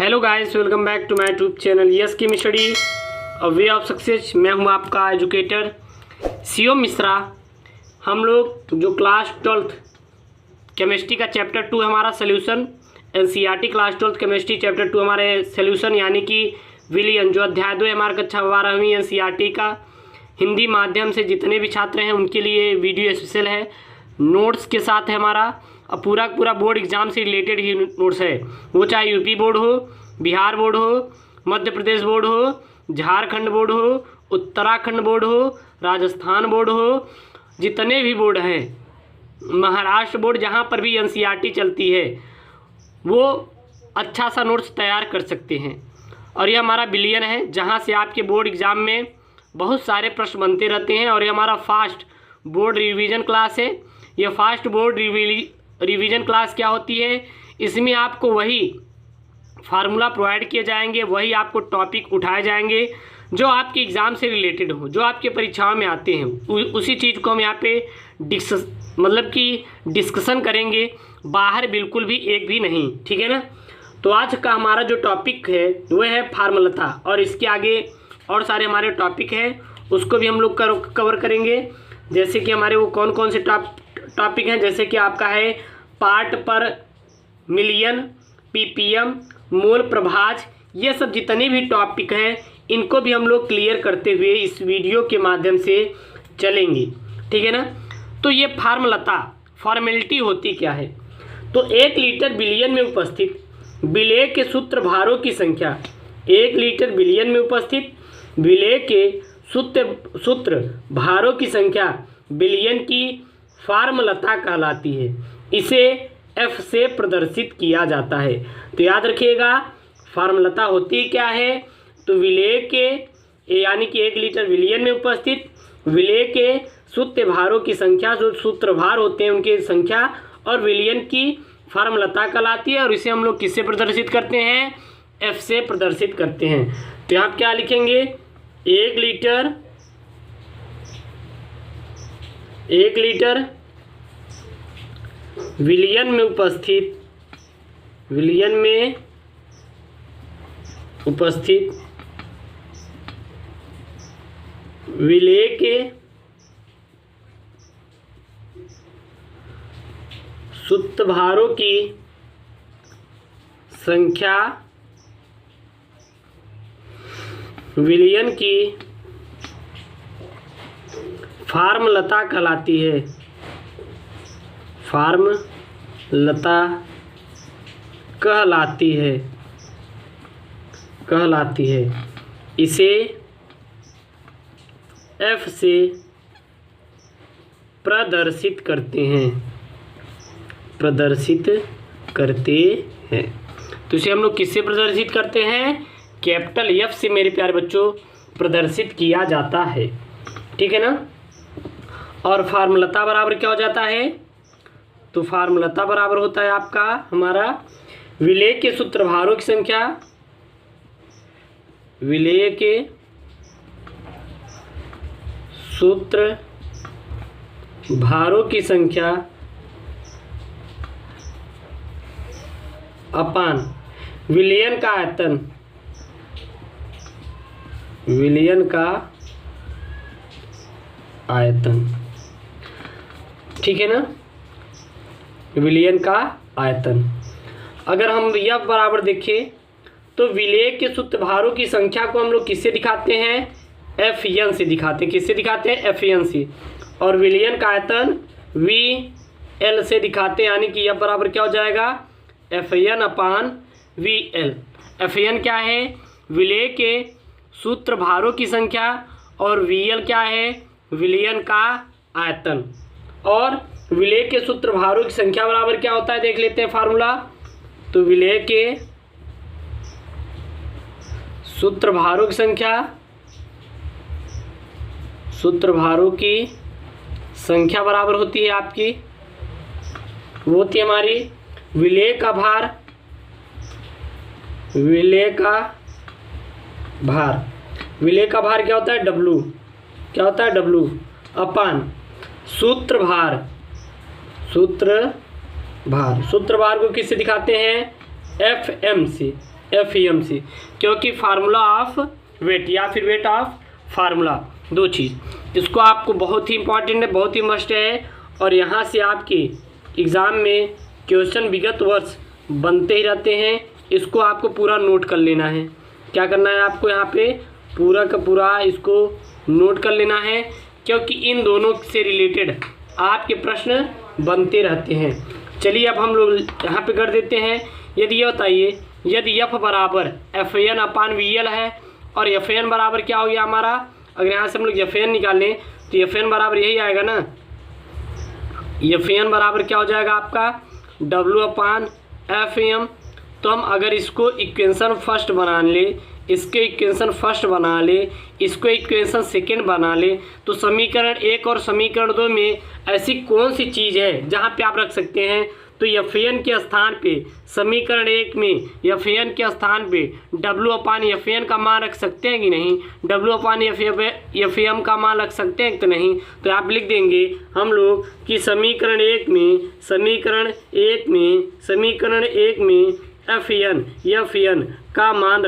Hello guys, welcome back to my YouTube channel yes chem study a way of success. मैं हूं आपका educator CO Mishra. हम लोग जो क्लास 12th केमिस्ट्री का चैप्टर 2 हमारा solution, NCERT class 12th chemistry chapter 2 हमारे सोल्यूशन यानी कि विलियन, जो अध्याय 2 हमारा कक्षा 12वीं एनसीईआरटी का हिंदी माध्यम से जितने भी छात्र हैं उनके लिए वीडियो स्पेशल है। नोट्स के साथ है हमारा, अब पूरा बोर्ड एग्ज़ाम से रिलेटेड ही नोट्स है, वो चाहे यूपी बोर्ड हो, बिहार बोर्ड हो, मध्य प्रदेश बोर्ड हो, झारखंड बोर्ड हो, उत्तराखंड बोर्ड हो, राजस्थान बोर्ड हो, जितने भी बोर्ड हैं, महाराष्ट्र बोर्ड, जहाँ पर भी एनसीईआरटी चलती है वो अच्छा सा नोट्स तैयार कर सकते हैं। और ये हमारा बिलियन है, जहाँ से आपके बोर्ड एग्ज़ाम में बहुत सारे प्रश्न बनते रहते हैं। और ये हमारा फास्ट बोर्ड रिवीजन क्लास है। ये फास्ट बोर्ड रिवीजन क्लास क्या होती है, इसमें आपको वही फार्मूला प्रोवाइड किए जाएंगे, वही आपको टॉपिक उठाए जाएंगे जो आपके एग्ज़ाम से रिलेटेड हो, जो आपके परीक्षाओं में आते हैं, उसी चीज़ को हम यहाँ पे डिस्कशन करेंगे, बाहर बिल्कुल भी एक भी नहीं, ठीक है ना। तो आज का हमारा जो टॉपिक है वो है फार्मूलता, और इसके आगे और सारे हमारे टॉपिक हैं उसको भी हम लोग कवर करेंगे। जैसे कि हमारे वो कौन कौन से टॉपिक हैं, जैसे कि आपका है पार्ट पर मिलियन, पीपीएम, मोल प्रभाज, ये सब जितने भी टॉपिक हैं इनको भी हम लोग क्लियर करते हुए इस वीडियो के माध्यम से चलेंगे, ठीक है ना। तो ये फॉर्मेलिटी होती क्या है, तो 1 लीटर बिलियन में उपस्थित विलेय के सूत्र भारों की संख्या, 1 लीटर बिलियन में उपस्थित विलेय के सूत्र भारों की संख्या बिलियन की फार्मलता कहलाती है। इसे एफ से प्रदर्शित किया जाता है। तो याद रखिएगा फार्मलता होती क्या है, तो विलेय के यानी कि 1 लीटर विलियन में उपस्थित विलेय के सूत्र भारों की संख्या, जो सूत्र भार होते हैं उनकी संख्या, और विलियन की फार्मलता कहलाती है। और इसे हम लोग किससे प्रदर्शित करते हैं, एफ से प्रदर्शित करते हैं। तो यहाँ क्या लिखेंगे, 1 लीटर विलियन में उपस्थित विलेय के सूत्र भारों की संख्या विलियन की फार्मलता कहलाती है। फार्मलता कहलाती है। इसे एफ से प्रदर्शित करते हैं। तो इसे हम लोग किससे प्रदर्शित करते हैं, कैपिटल एफ से मेरे प्यारे बच्चों प्रदर्शित किया जाता है, ठीक है ना। और फार्मूलता बराबर क्या हो जाता है, तो फार्मूलता बराबर होता है आपका हमारा विलेय के सूत्र भारों की संख्या, विलेय के सूत्र भारों की संख्या अपान विलियन का आयतन, ठीक है ना, विलियन का आयतन। अगर हम यह बराबर देखें तो विलेय के सूत्र भारों की संख्या को हम लोग किससे दिखाते हैं, एफ एन से दिखाते हैं। किससे दिखाते हैं, एफ एन से। और विलियन का आयतन वी एल से दिखाते हैं, यानी कि यह बराबर क्या हो जाएगा, एफ एन अपान वी एल। एफ एन क्या है, विलेय के सूत्र भारों की संख्या, और वी एल क्या है, विलियन का आयतन। और विलेय के सूत्र भारों की संख्या बराबर क्या होता है, देख लेते हैं फार्मूला। तो विलेय के सूत्र भारों की संख्या बराबर होती है आपकी, वो होती है हमारी विलेय का भार क्या होता है, डब्लू, क्या होता है, डब्लू अपान सूत्र भार सूत्र भार को किससे दिखाते हैं, एफ एम से। FEM से, क्योंकि फार्मूला ऑफ वेट या फिर वेट ऑफ फार्मूला, दो चीज़। इसको आपको बहुत ही इंपॉर्टेंट है, बहुत ही मस्ट है, और यहाँ से आपके एग्ज़ाम में क्वेश्चन विगत वर्ष बनते ही रहते हैं। इसको आपको पूरा नोट कर लेना है। क्या करना है आपको यहाँ पे पूरा का पूरा इसको नोट कर लेना है, क्योंकि इन दोनों से रिलेटेड आपके प्रश्न बनते रहते हैं। चलिए अब हम लोग यहाँ पे कर देते हैं। यदि ये बताइए, यदि F बराबर FN अपान VL है और FN बराबर क्या हो गया हमारा, अगर यहाँ से हम लोग FN निकालें तो FN बराबर यही आएगा ना, FN बराबर क्या हो जाएगा आपका W अपान FM। तो हम अगर इसको इक्वेशन फर्स्ट बना ले, इसके इक्वेशन फर्स्ट बना ले, इसको इक्वेशन सेकेंड बना ले, तो समीकरण 1 और समीकरण 2 में ऐसी कौन सी चीज़ है जहाँ पे आप रख सकते हैं। तो FN के स्थान पे समीकरण 1 में FN के स्थान पे W अपान FN का मान रख सकते हैं कि नहीं, W अपान FM का मान रख सकते हैं कि नहीं। तो आप लिख देंगे हम लोग कि समीकरण 1 में FN का मान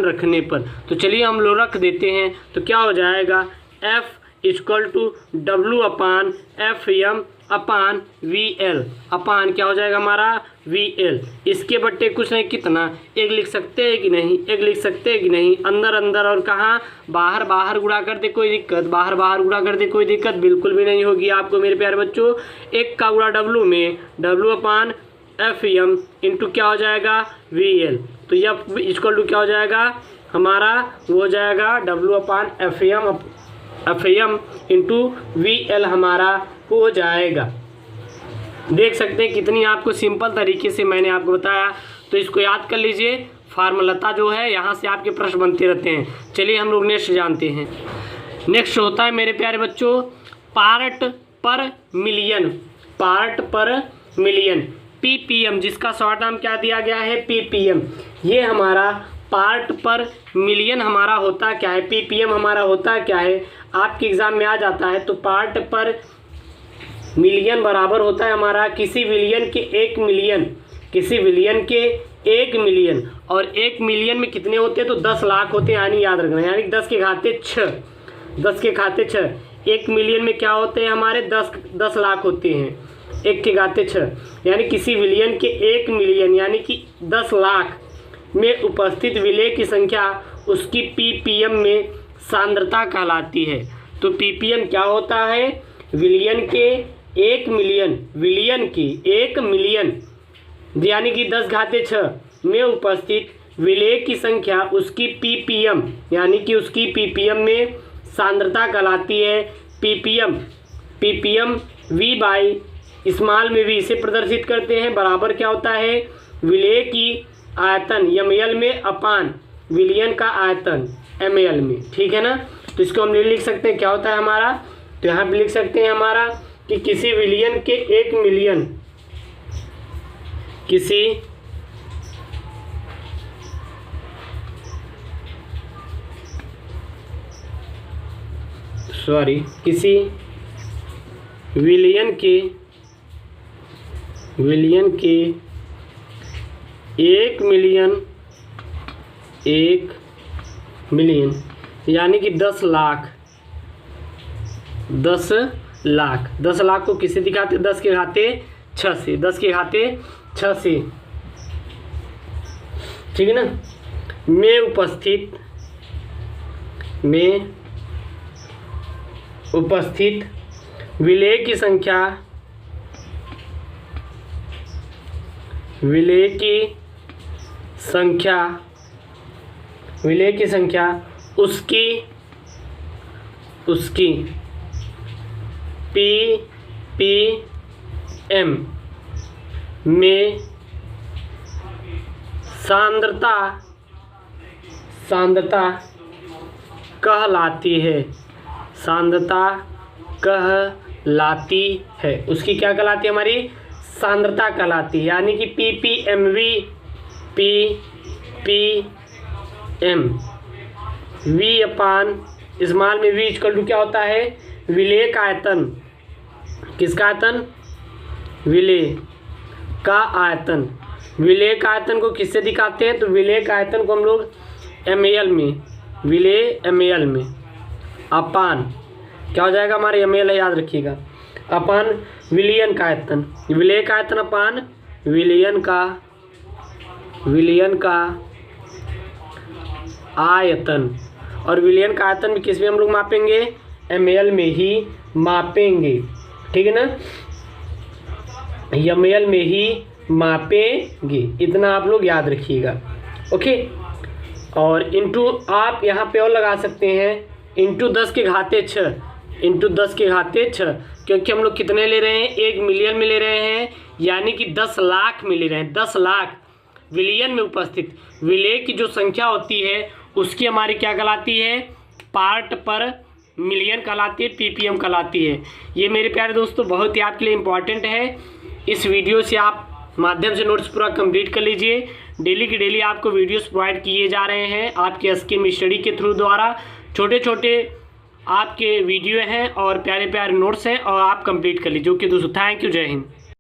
रखने पर तो चलिए हम लोग रख देते हैं। तो क्या हो जाएगा F equal to W upon FM upon VL upon क्या हो जाएगा हमारा VL। इसके बट्टे कुछ नहीं, कितना, एक लिख सकते हैं कि नहीं, एक लिख सकते हैं कि नहीं। अंदर अंदर और कहाँ बाहर बाहर गुणा कर दे कोई दिक्कत, बाहर बाहर गुणा कर दे कोई दिक्कत बिल्कुल भी नहीं होगी आपको मेरे प्यारे बच्चों। एक का गुणा W में W अपान FM इंटू क्या हो जाएगा VL। तो F इक्वल टू क्या हो जाएगा हमारा, वो हो जाएगा W upon FM into VL हमारा हो जाएगा। देख सकते हैं कितनी आपको सिंपल तरीके से मैंने आपको बताया। तो इसको याद कर लीजिए, फार्मूला जो है यहाँ से आपके प्रश्न बनते रहते हैं। चलिए हम लोग नेक्स्ट जानते हैं। नेक्स्ट होता है मेरे प्यारे बच्चों पार्ट पर मिलियन PPM, जिसका शॉर्ट नाम क्या दिया गया है PPM। ये हमारा पार्ट पर मिलियन हमारा होता क्या है, PPM हमारा होता क्या है, आपके एग्ज़ाम में आ जाता है। तो पार्ट पर मिलियन बराबर होता है हमारा किसी विलियन के 1 मिलियन, और 1 मिलियन में कितने होते हैं तो 10 लाख होते हैं, यानी याद रखना, यानी 10 के घाते 6। 1 मिलियन में क्या होते हैं हमारे 10 लाख होते हैं, 1 के घाते 6, यानी किसी विलियन के 1 मिलियन यानी कि 10 लाख में उपस्थित विलेय की संख्या उसकी PPM में सांद्रता कहलाती है। तो PPM क्या होता है, विलियन के 1 मिलियन यानी कि 10 घाते 6 में उपस्थित विलेय की संख्या उसकी PPM यानी कि उसकी PPM में सांद्रता कहलाती है। PPM V बाई स्मॉल में V से प्रदर्शित करते हैं, बराबर क्या होता है विलेय की आयतन ml में अपान विलियन का आयतन ml में, ठीक है ना। तो इसको हम लिख सकते हैं क्या होता है हमारा, तो यहाँ पे लिख सकते हैं हमारा कि किसी विलियन के 1 मिलियन, किसी विलियन के 1 मिलियन यानी कि 10 लाख 10 लाख को किससे दिखाते, 10 के घाते 6 से, 10 के घाते 6 से, ठीक है ना, में उपस्थित विलेय की संख्या उसकी PPM में सांद्रता कहलाती है। उसकी क्या कहलाती है, हमारी सांद्रता कहलाती है, यानी कि PPM V अपान स्मॉल में V इक्वल टू क्या होता है विलेय का आयतन, किसका आयतन, विलेय का आयतन। विलेय का आयतन को किससे दिखाते हैं? तो विलेय का आयतन को हम लोग ml में, विलेय ml में अपान क्या हो जाएगा हमारे ml है, याद रखिएगा, अपान विलयन का आयतन। विलेय का आयतन अपान विलयन का आयतन। और विलयन का आयतन भी किस में हम लोग मापेंगे? ml में ही मापेंगे, ठीक है ना, ml में ही मापेंगे, इतना आप लोग याद रखिएगा। ओके, और इंटू आप यहाँ पे और लगा सकते हैं इंटू 10 के घाते 6, इंटू 10 के घाते 6, क्योंकि हम लोग कितने ले रहे हैं? 1 मिलियन में ले रहे हैं, यानी कि 10 लाख में ले रहे हैं। 10 लाख विलियन में उपस्थित विलेय की जो संख्या होती है उसकी हमारी क्या कहलाती है? पार्ट पर मिलियन कहलाती है, ppm कहलाती है। ये मेरे प्यारे दोस्तों बहुत ही आपके लिए इम्पॉर्टेंट है। इस वीडियो से आप माध्यम से नोट्स पूरा कंप्लीट कर लीजिए। डेली की डेली आपको वीडियोस प्रोवाइड किए जा रहे हैं आपके स्कीम स्टडी के थ्रू द्वारा। छोटे छोटे आपके वीडियो हैं और प्यारे प्यारे नोट्स हैं और आप कंप्लीट कर लीजिए। ओके दोस्तों, थैंक यू, जय हिंद।